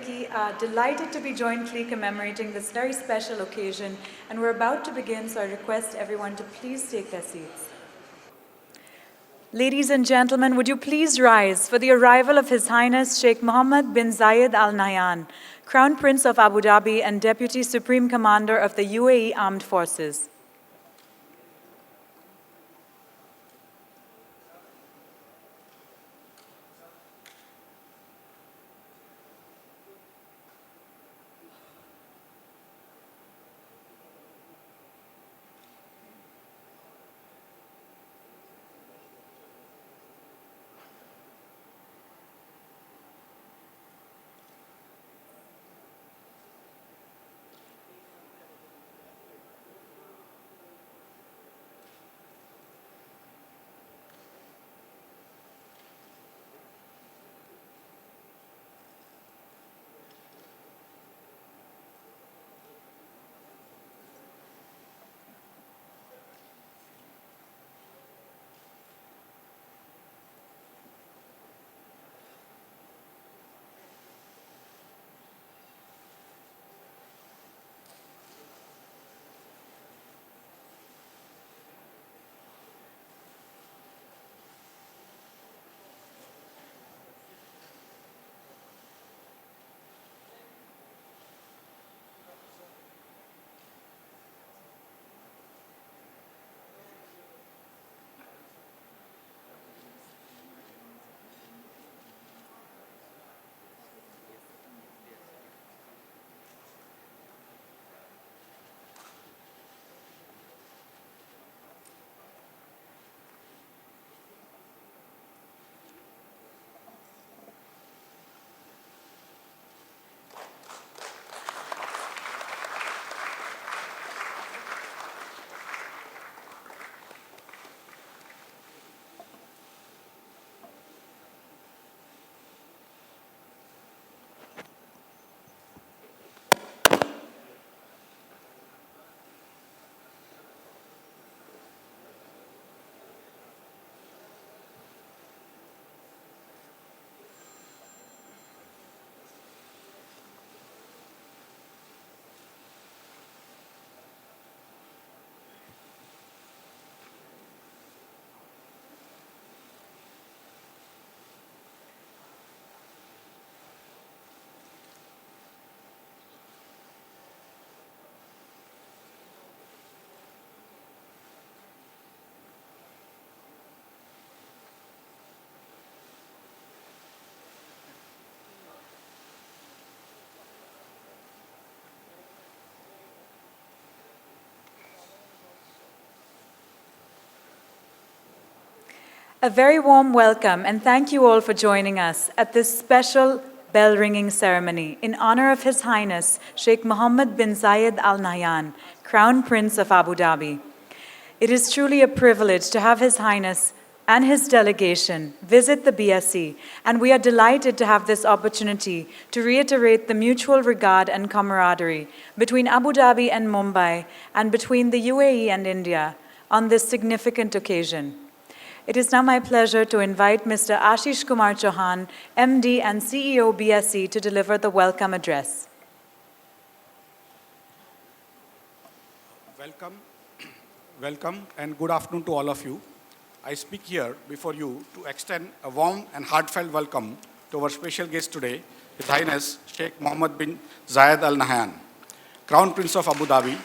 We are delighted to be jointly commemorating this very special occasion, and we're about to begin, so I request everyone to please take their seats. Ladies and gentlemen, would you please rise for the arrival of His Highness Sheikh Mohammed bin Zayed Al Nahyan, Crown Prince of Abu Dhabi and Deputy Supreme Commander of the UAE Armed Forces. A very warm welcome and thank you all for joining us at this special bell-ringing ceremony in honor of His Highness Sheikh Mohammed bin Zayed Al Nahyan, Crown Prince of Abu Dhabi. It is truly a privilege to have His Highness and his delegation visit the BSE, and we are delighted to have this opportunity to reiterate the mutual regard and camaraderie between Abu Dhabi and Mumbai and between the UAE and India on this significant occasion. It is now my pleasure to invite Mr. Ashish Kumar Chauhan, MD and CEO BSE, to deliver the welcome address. Welcome and good afternoon to all of you. I speak here before you to extend a warm and heartfelt welcome to our special guest today, His Highness Sheikh Mohammed bin Zayed Al Nahyan, Crown Prince of Abu Dhabi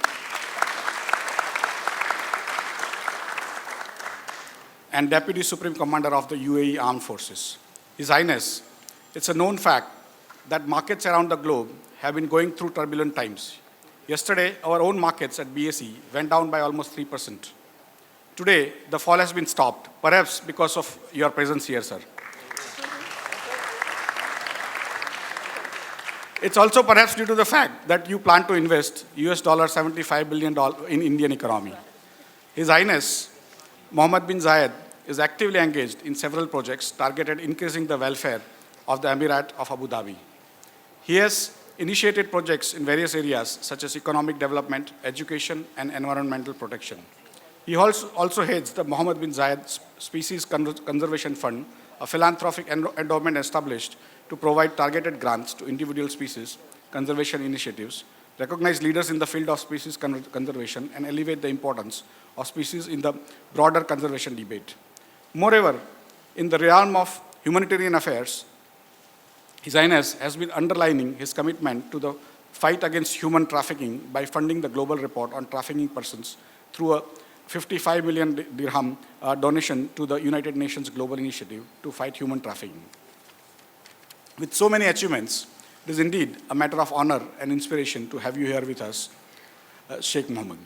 and Deputy Supreme Commander of the UAE Armed Forces. His Highness, it's a known fact that markets around the globe have been going through turbulent times. Yesterday, our own markets at BSE went down by almost 3%. Today, the fall has been stopped, perhaps because of your presence here, sir. It's also perhaps due to the fact that you plan to invest $75 billion in Indian economy. His Highness Mohammed bin Zayed is actively engaged in several projects targeted increasing the welfare of the Emirate of Abu Dhabi. He has initiated projects in various areas such as economic development, education, and environmental protection. He also heads the Mohammed bin Zayed Species Conservation Fund, a philanthropic endowment established to provide targeted grants to individual species conservation initiatives, recognize leaders in the field of species conservation, and elevate the importance of species in the broader conservation debate. Moreover, in the realm of humanitarian affairs, His Highness has been underlining his commitment to the fight against human trafficking by funding the global report on trafficking persons through a 55 million dirham donation to the United Nations Global Initiative to fight human trafficking. With so many achievements, it is indeed a matter of honor and inspiration to have you here with us, Sheikh Mohammed.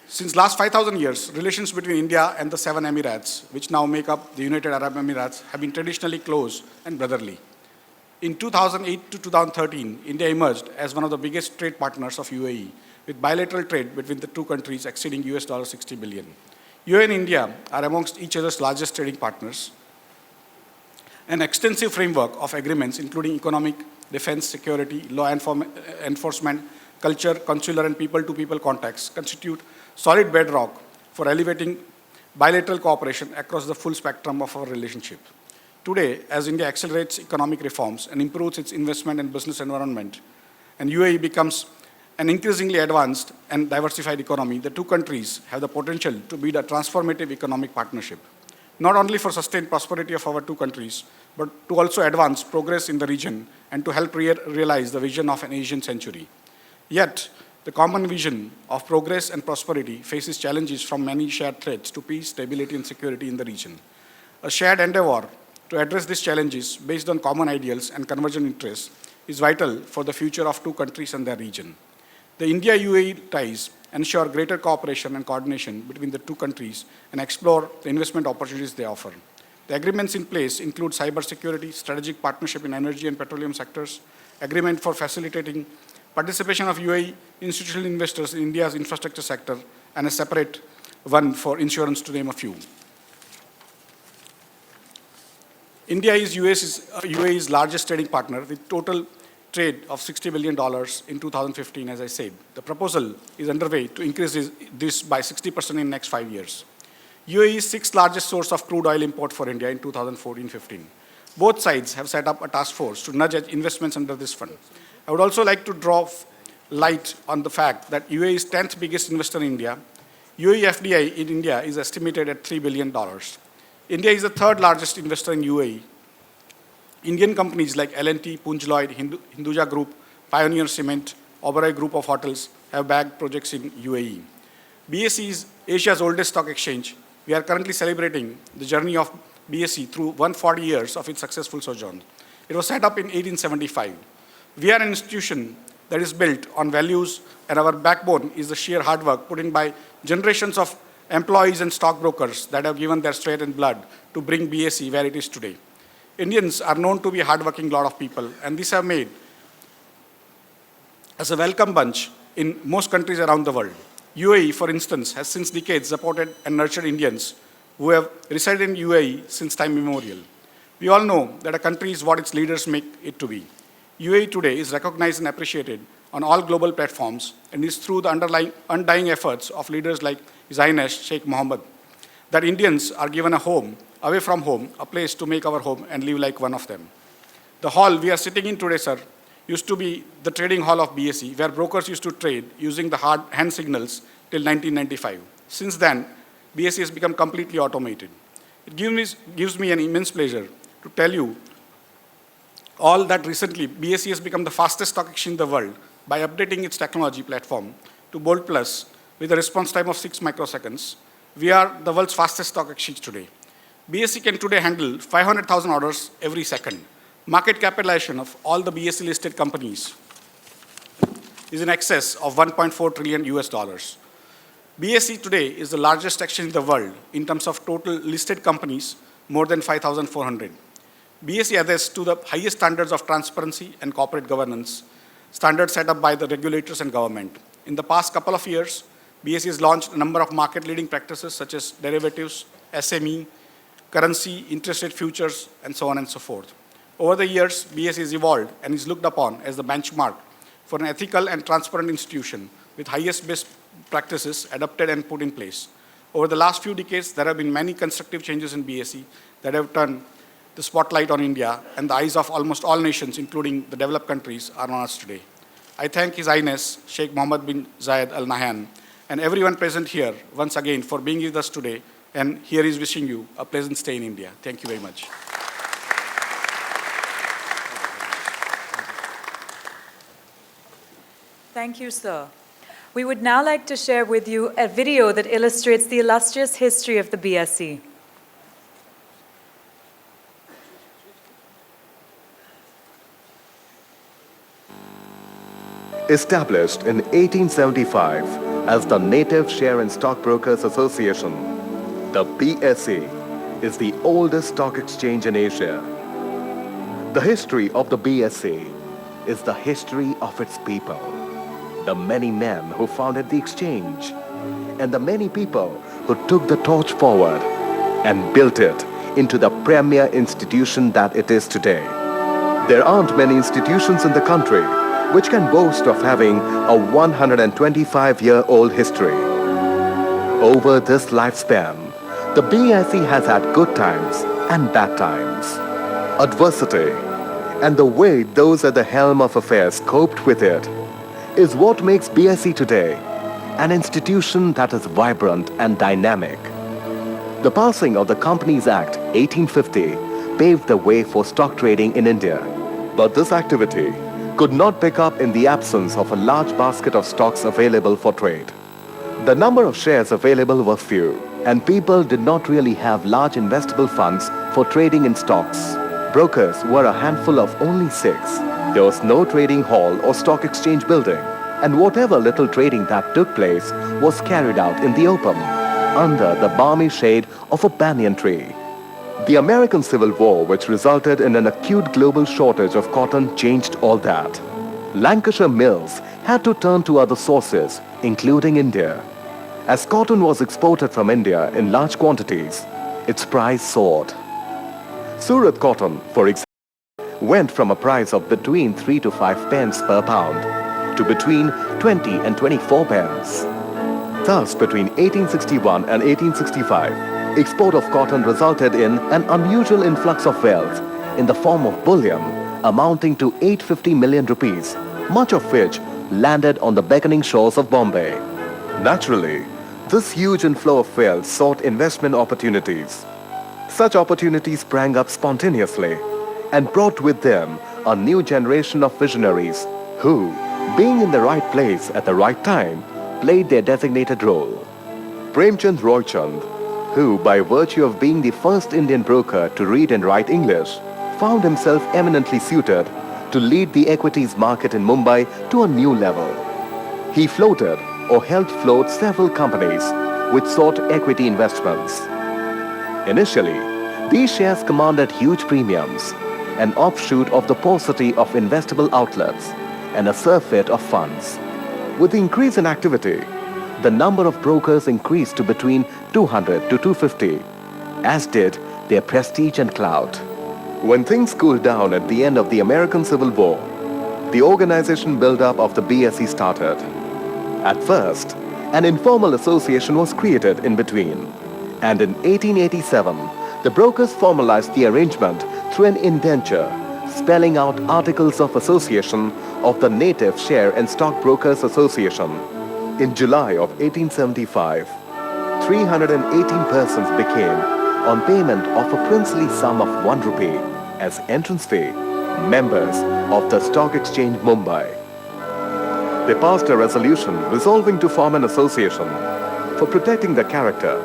Since last 5,000 years, relations between India and the 7 Emirates, which now make up the United Arab Emirates, have been traditionally close and brotherly. In 2008 to 2013, India emerged as one of the biggest trade partners of UAE, with bilateral trade between the two countries exceeding $60 billion. UAE and India are amongst each other's largest trading partners. An extensive framework of agreements, including economic, defense, security, law enforcement, culture, consular, and people-to-people contacts, constitute solid bedrock for elevating bilateral cooperation across the full spectrum of our relationship. Today, as India accelerates economic reforms and improves its investment and business environment, and UAE becomes an increasingly advanced and diversified economy, the two countries have the potential to build a transformative economic partnership, not only for sustained prosperity of our two countries, but to also advance progress in the region and to help realize the vision of an Asian century. Yet, the common vision of progress and prosperity faces challenges from many shared threats to peace, stability, and security in the region. A shared endeavor to address these challenges based on common ideals and convergent interests is vital for the future of two countries and their region. The India-UAE ties ensure greater cooperation and coordination between the two countries and explore the investment opportunities they offer. The agreements in place include cybersecurity, strategic partnership in energy and petroleum sectors, agreement for facilitating participation of UAE institutional investors in India's infrastructure sector, and a separate one for insurance, to name a few. India is UAE's largest trading partner with total trade of $60 billion in 2015, as I said. The proposal is underway to increase this by 60% in the next 5 years. UAE is sixth largest source of crude oil import for India in 2014-15. Both sides have set up a task force to nudge investments under this fund. I would also like to draw light on the fact that UAE is 10th biggest investor in India. UAE FDI in India is estimated at $3 billion. India is the third largest investor in UAE. Indian companies like L&T, Punj Lloyd, Hinduja Group, Pioneer Cement, Oberoi Group of Hotels have bagged projects in UAE. BSE is Asia's oldest stock exchange. We are currently celebrating the journey of BSE through 140 years of its successful sojourn. It was set up in 1875. We are an institution that is built on values, and our backbone is the sheer hard work put in by generations of employees and stockbrokers that have given their sweat and blood to bring BSE where it is today. Indians are known to be a hardworking lot of people, and these have made us a welcome bunch in most countries around the world. UAE, for instance, has since decades supported and nurtured Indians who have resided in UAE since time immemorial. We all know that a country is what its leaders make it to be. UAE today is recognized and appreciated on all global platforms, and is through the undying efforts of leaders like His Highness Sheikh Mohammed that Indians are given a home, away from home, a place to make our home and live like one of them. The hall we are sitting in today, sir, used to be the trading hall of BSE, where brokers used to trade using the hand signals till 1995. Since then, BSE has become completely automated. It gives me an immense pleasure to tell you all that recently BSE has become the fastest stock exchange in the world by updating its technology platform to Bolt Plus with a response time of 6 microseconds. We are the world's fastest stock exchange today. BSE can today handle 500,000 orders every second. Market capitalization of all the BSE listed companies is in excess of $1.4 trillion. BSE today is the largest exchange in the world in terms of total listed companies, more than 5,400. BSE adheres to the highest standards of transparency and corporate governance, standards set up by the regulators and government. In the past couple of years, BSE has launched a number of market-leading practices such as derivatives, SME, currency, interest rate futures, and so on and so forth. Over the years, BSE has evolved and is looked upon as the benchmark for an ethical and transparent institution with highest best practices adopted and put in place. Over the last few decades, there have been many constructive changes in BSE that have turned the spotlight on India and the eyes of almost all nations, including the developed countries, are on us today. I thank His Highness Sheikh Mohammed bin Zayed Al Nahyan and everyone present here once again for being with us today, and here is wishing you a pleasant stay in India. Thank you very much. Thank you, sir. We would now like to share with you a video that illustrates the illustrious history of the BSE. Established in 1875 as the Native Share and Stockbrokers Association, the BSE is the oldest stock exchange in Asia. The history of the BSE is the history of its people, the many men who founded the exchange, and the many people who took the torch forward and built it into the premier institution that it is today. There aren't many institutions in the country which can boast of having a 125-year-old history. Over this lifespan, the BSE has had good times and bad times. Adversity and the way those at the helm of affairs coped with it is what makes BSE today an institution that is vibrant and dynamic. The passing of the Companies Act 1850 paved the way for stock trading in India. But this activity could not pick up in the absence of a large basket of stocks available for trade. The number of shares available was few, and people did not really have large investable funds for trading in stocks. Brokers were a handful of only 6. There was no trading hall or stock exchange building, and whatever little trading that took place was carried out in the open, under the balmy shade of a banyan tree. The American Civil War, which resulted in an acute global shortage of cotton, changed all that. Lancashire mills had to turn to other sources, including India. As cotton was exported from India in large quantities, its price soared. Surat cotton, for example, went from a price of between 3 to 5 pence per pound to between 20 and 24 pence. Thus, between 1861 and 1865, export of cotton resulted in an unusual influx of wealth in the form of bullion amounting to 850 million rupees, much of which landed on the beckoning shores of Bombay. Naturally, this huge inflow of wealth sought investment opportunities. Such opportunities sprang up spontaneously and brought with them a new generation of visionaries who, being in the right place at the right time, played their designated role. Premchand Roychand, who, by virtue of being the first Indian broker to read and write English, found himself eminently suited to lead the equities market in Mumbai to a new level. He floated or helped float several companies which sought equity investments. Initially, these shares commanded huge premiums, an offshoot of the paucity of investable outlets and a surfeit of funds. With the increase in activity, the number of brokers increased to between 200 to 250, as did their prestige and clout. When things cooled down at the end of the American Civil War, the organization build-up of the BSE started. At first, an informal association was created in between, and in 1887, the brokers formalized the arrangement through an indenture spelling out Articles of Association of the Native Share and Stockbrokers Association. In July of 1875, 318 persons became, on payment of a princely sum of 1 rupee as entrance fee, members of the Stock Exchange Mumbai. They passed a resolution resolving to form an association for protecting the character,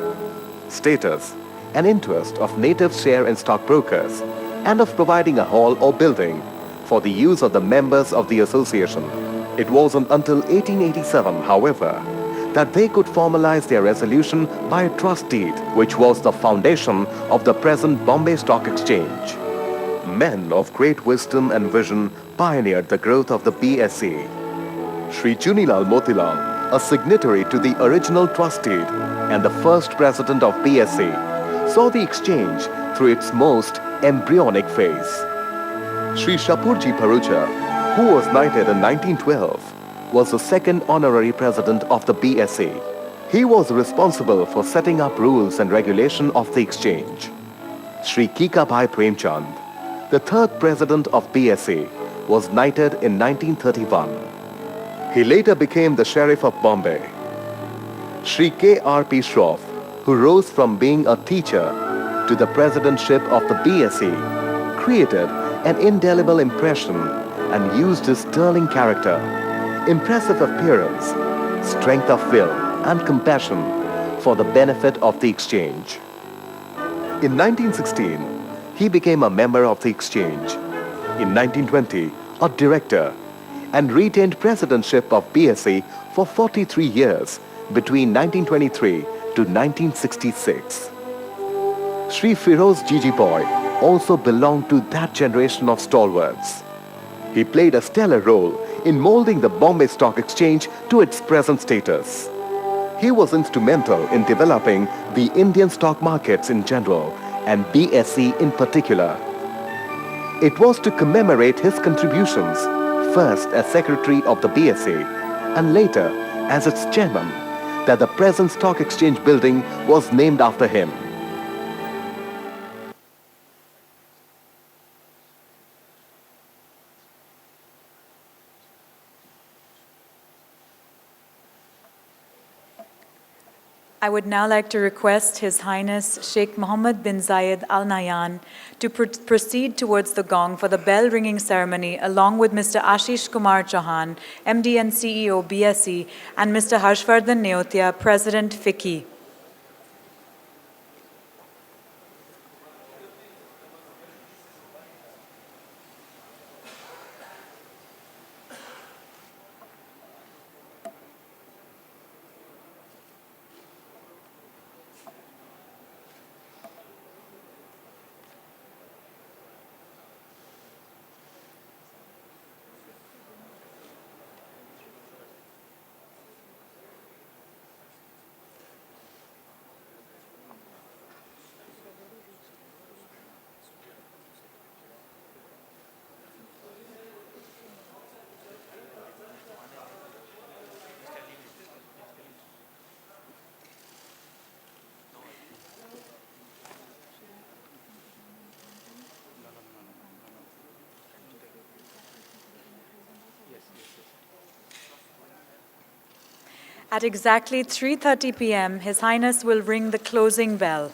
status, and interest of native share and stockbrokers, and of providing a hall or building for the use of the members of the association. It wasn't until 1887, however, that they could formalize their resolution by a trust deed, which was the foundation of the present Bombay Stock Exchange. Men of great wisdom and vision pioneered the growth of the BSE. Sri Chunilal Motilal, a signatory to the original trust deed and the first president of BSE, saw the exchange through its most embryonic phase. Sri Shapurji Bharucha, who was knighted in 1912, was the second honorary president of the BSE. He was responsible for setting up rules and regulation of the exchange. Shri Kikabhai Premchand, the third president of BSE, was knighted in 1931. He later became the Sheriff of Bombay. Shri K.R.P. Shroff, who rose from being a teacher to the presidentship of the BSE, created an indelible impression and used his sterling character, impressive appearance, strength of will and compassion for the benefit of the exchange. In 1916, he became a member of the exchange. In 1920, a director, and retained presidentship of BSE for 43 years between 1923 to 1966. Shri Firoz Jijiboy also belonged to that generation of stalwarts. He played a stellar role in molding the Bombay Stock Exchange to its present status. He was instrumental in developing the Indian stock markets in general and BSE in particular. It was to commemorate his contributions, first as secretary of the BSE and later as its chairman, that the present stock exchange building was named after him. I would now like to request His Highness Sheikh Mohammed bin Zayed Al Nahyan to proceed towards the gong for the bell ringing ceremony along with Mr. Ashish Kumar Chauhan, MD and CEO BSE, and Mr. Harshvardhan Neotia, President FICCI. At exactly 3:30 p.m., His Highness will ring the closing bell.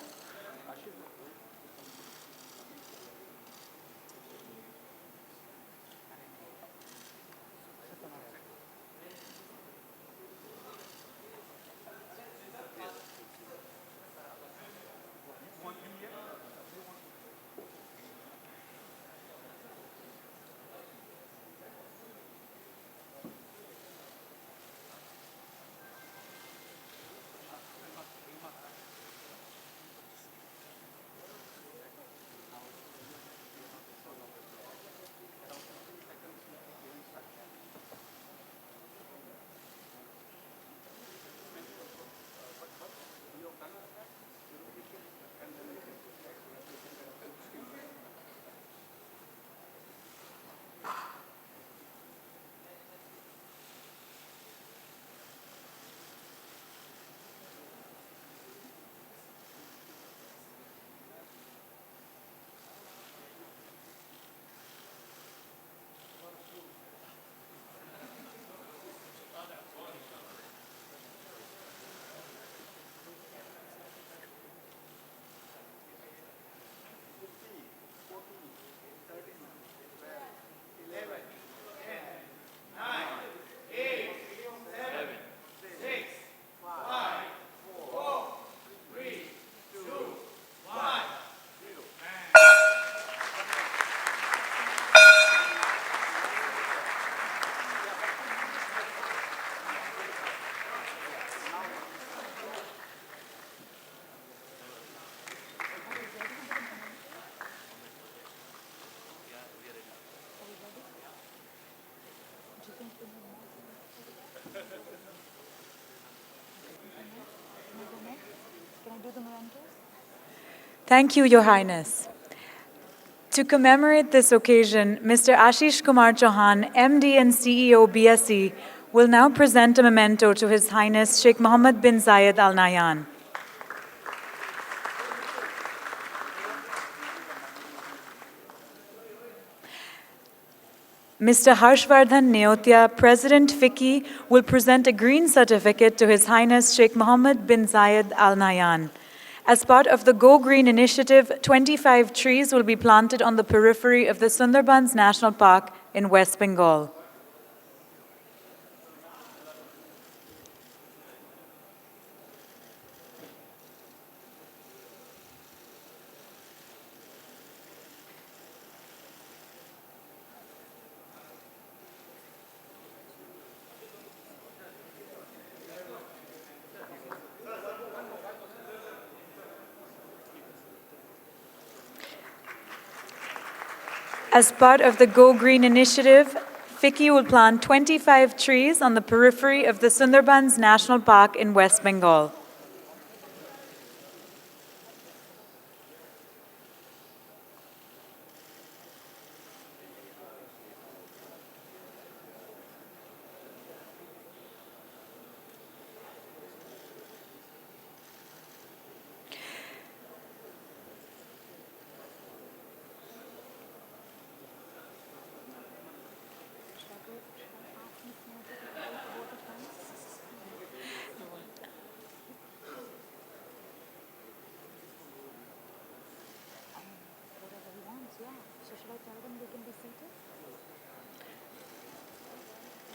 Thank you, Your Highness. To commemorate this occasion, Mr. Ashish Kumar Chauhan, MD and CEO BSE, will now present a memento to His Highness Sheikh Mohammed bin Zayed Al Nahyan. Mr. Harshvardhan Neotia, President FICCI, will present a green certificate to His Highness Sheikh Mohammed bin Zayed Al Nahyan. As part of the Go Green initiative, 25 trees will be planted on the periphery of the Sundarbans National Park in West Bengal. As part of the Go Green initiative, FICCI will plant 25 trees on the periphery of the Sundarbans National Park in West Bengal.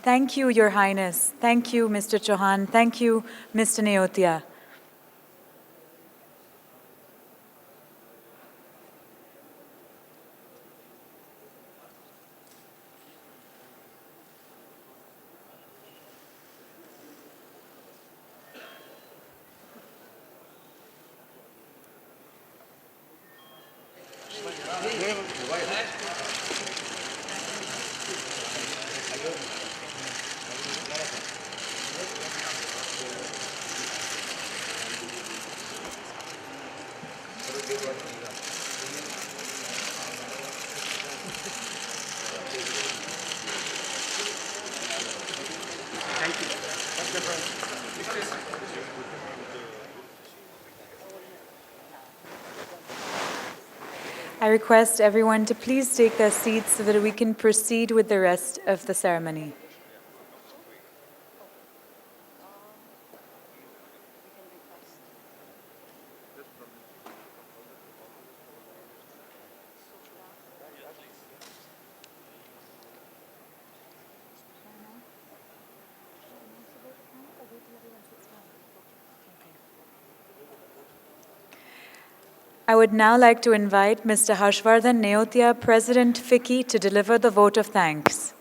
Thank you, Your Highness. Thank you, Mr. Chauhan. Thank you, Mr. Neotia. I request everyone to please take their seats so that we can proceed with the rest of the ceremony. I would now like to invite Mr. Harshvardhan Neotia, President FICCI, to deliver the vote of thanks.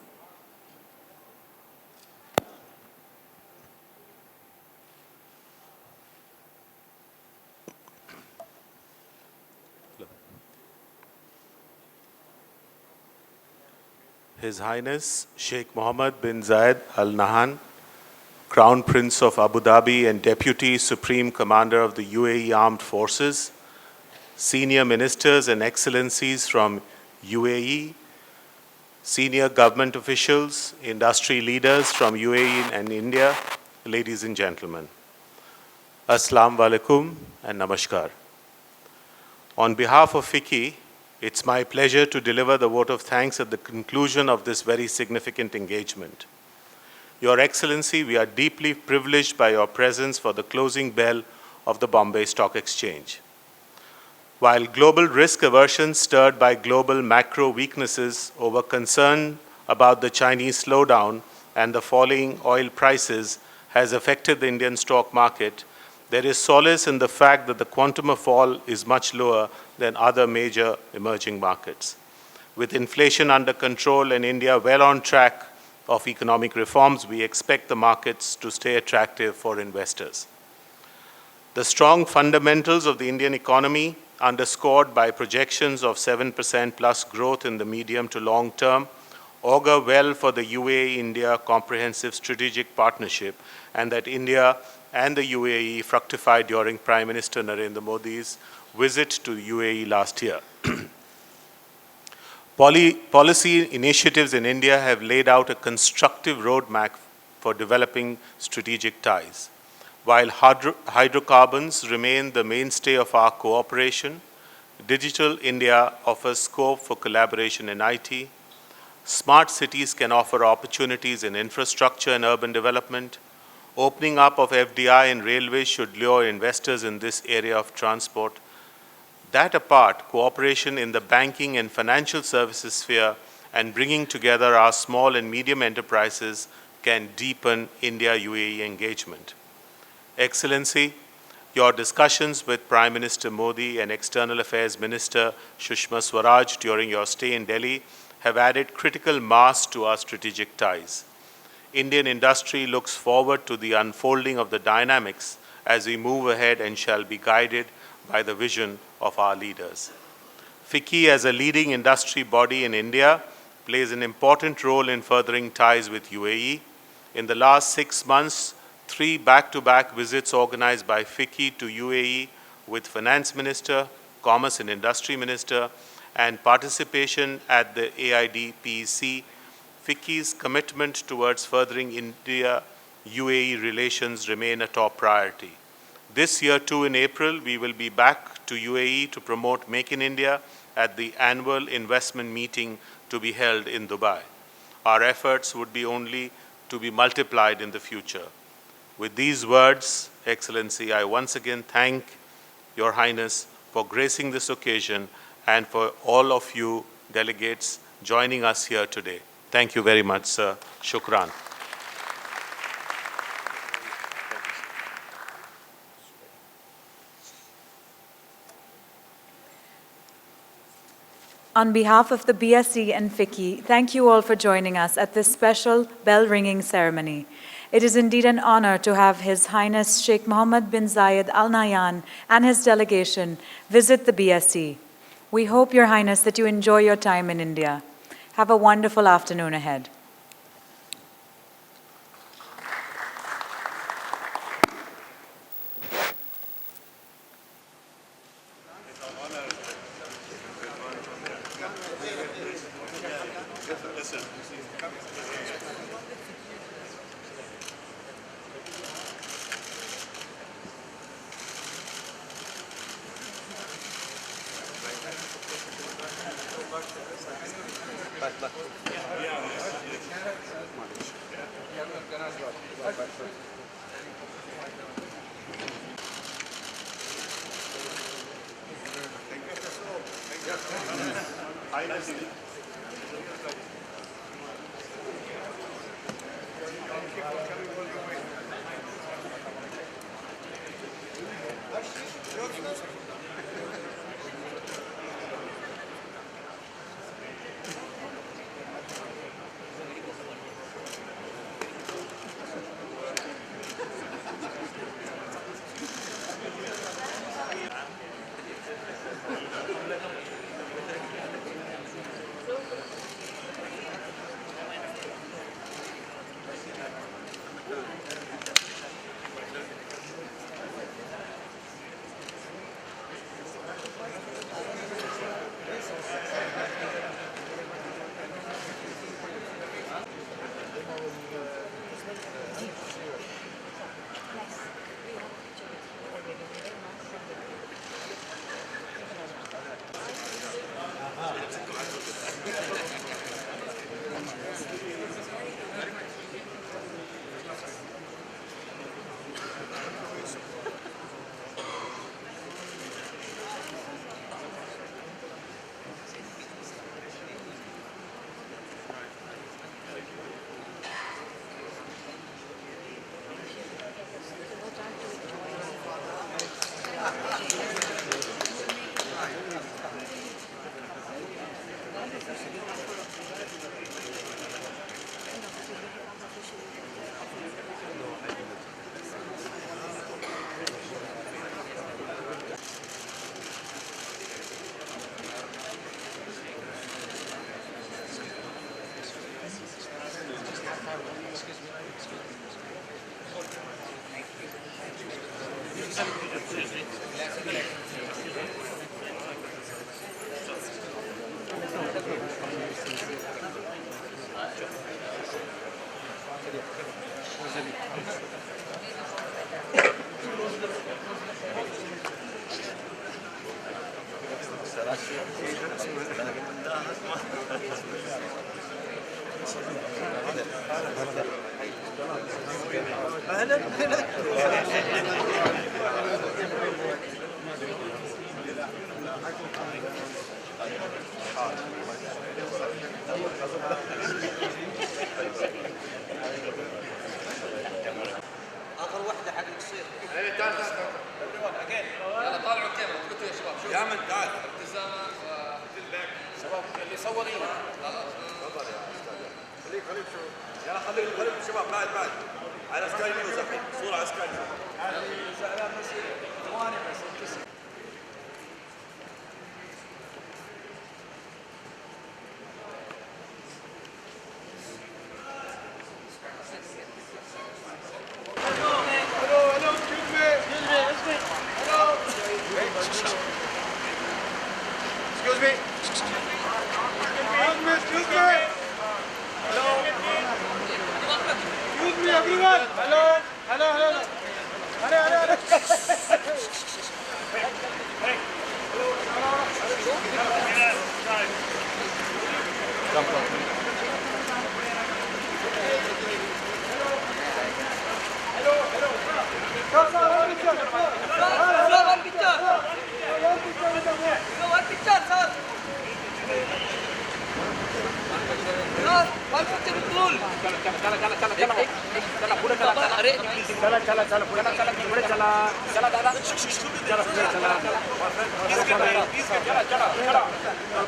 His Highness Sheikh Mohammed bin Zayed Al Nahyan, Crown Prince of Abu Dhabi and Deputy Supreme Commander of the UAE Armed Forces, senior ministers and excellencies from UAE, senior government officials, industry leaders from UAE and India, ladies and gentlemen. Assalamu alaikum and namaskar. On behalf of FICCI, it's my pleasure to deliver the vote of thanks at the conclusion of this very significant engagement. Your Excellency, we are deeply privileged by your presence for the closing bell of the Bombay Stock Exchange. While global risk aversion stirred by global macro weaknesses over concern about the Chinese slowdown and the falling oil prices has affected the Indian stock market, there is solace in the fact that the quantum of fall is much lower than other major emerging markets. With inflation under control and India well on track of economic reforms, we expect the markets to stay attractive for investors. The strong fundamentals of the Indian economy, underscored by projections of 7% plus growth in the medium to long term, augur well for the UAE-India Comprehensive Strategic Partnership, and that India and the UAE fructified during Prime Minister Narendra Modi's visit to UAE last year. Policy initiatives in India have laid out a constructive roadmap for developing strategic ties. While hydrocarbons remain the mainstay of our cooperation, Digital India offers scope for collaboration in IT, Smart cities can offer opportunities in infrastructure and urban development. Opening up of FDI and railways should lure investors in this area of transport. That apart, cooperation in the banking and financial services sphere and bringing together our small and medium enterprises can deepen India-UAE engagement. Excellency, your discussions with Prime Minister Modi and External Affairs Minister Sushma Swaraj during your stay in Delhi have added critical mass to our strategic ties. Indian industry looks forward to the unfolding of the dynamics as we move ahead and shall be guided by the vision of our leaders. FICCI, as a leading industry body in India, plays an important role in furthering ties with UAE. In the last 6 months, 3 back-to-back visits organized by FICCI to UAE with Finance Minister, Commerce and Industry Minister, and participation at the AIDPC, FICCI's commitment towards furthering India-UAE relations remain a top priority. This year too, in April, we will be back to UAE to promote Make in India at the annual investment meeting to be held in Dubai. Our efforts would be only to be multiplied in the future. With these words, Excellency, I once again thank Your Highness for gracing this occasion and for all of you delegates joining us here today. Thank you very much, sir. Shukran. On behalf of the BSc and FICCI, thank you all for joining us at this special bell-ringing ceremony. It is indeed an honor to have His Highness Sheikh Mohammed bin Zayed Al Nahyan and his delegation visit the BSc. We hope, Your Highness, that you enjoy your time in India. Have a wonderful afternoon ahead. اخر واحده حق التصوير. يلا طالعوا الكاميرا قلتوا يا شباب شوفوا يا من تعال ابتسامه شباب اللي صورين تفضل يا استاذ خليك شوف يلا خليك شباب بعد على سكاي نيوز الحين صوره على سكاي نيوز ثواني بس Excuse me. Excuse me. Hello. Excuse me, everyone. Hello.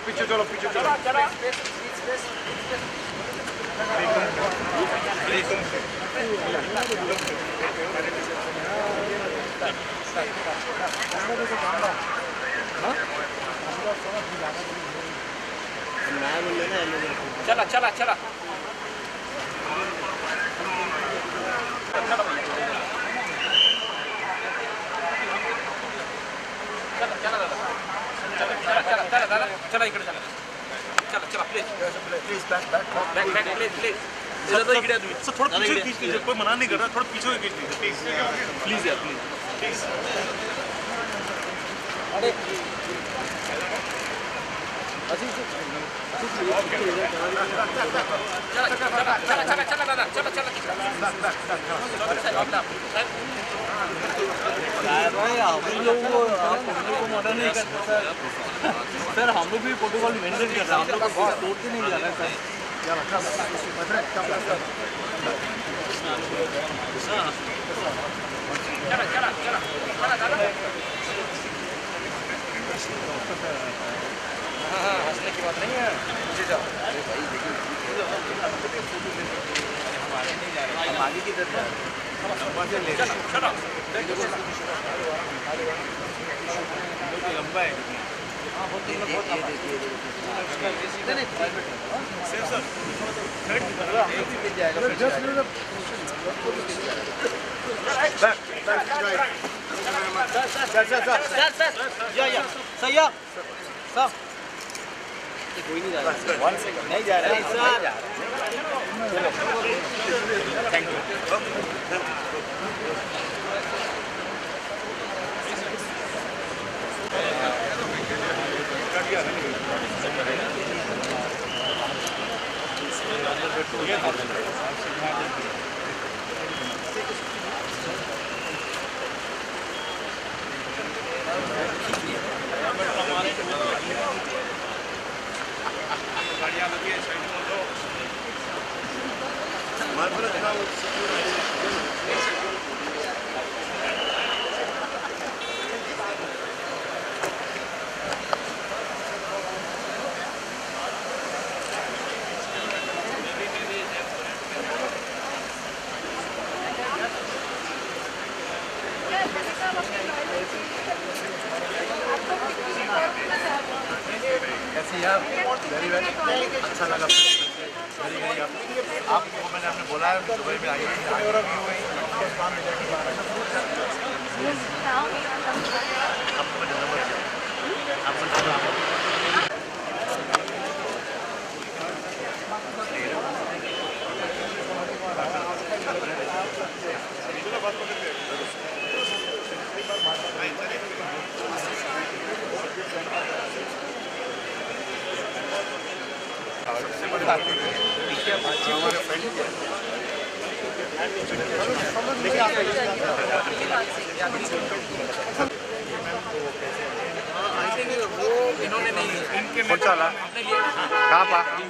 पीछे चलो चला चला इकडे चला please back please जरा इकडे तुम्ही थोडं पीछे खींच लीजिए कोई मना नहीं कर रहा थोड़ा पीछे खींच लीजिए प्लीज यार प्लीज अरे भाई हम लोग को मर्डर नहीं करते सर हम लोग भी प्रोटोकॉल मेंटेन कर रहे हैं हम लोग को तोड़ के नहीं जा रहे सर हाँ हंसने की बात नहीं है मुझे जाओ अरे भाई देखिए हम आगे की तरफ लंबा है हाँ बहुत कोई नहीं जा रहा नहीं जा रहा थैंक यू वेरी वेल अच्छा लगा आपको मैंने आपने बोला है दुबई में आइए हमारे फ्रेंड इन्होंने नहीं लिया कौन सा वाला? कहाँ पर?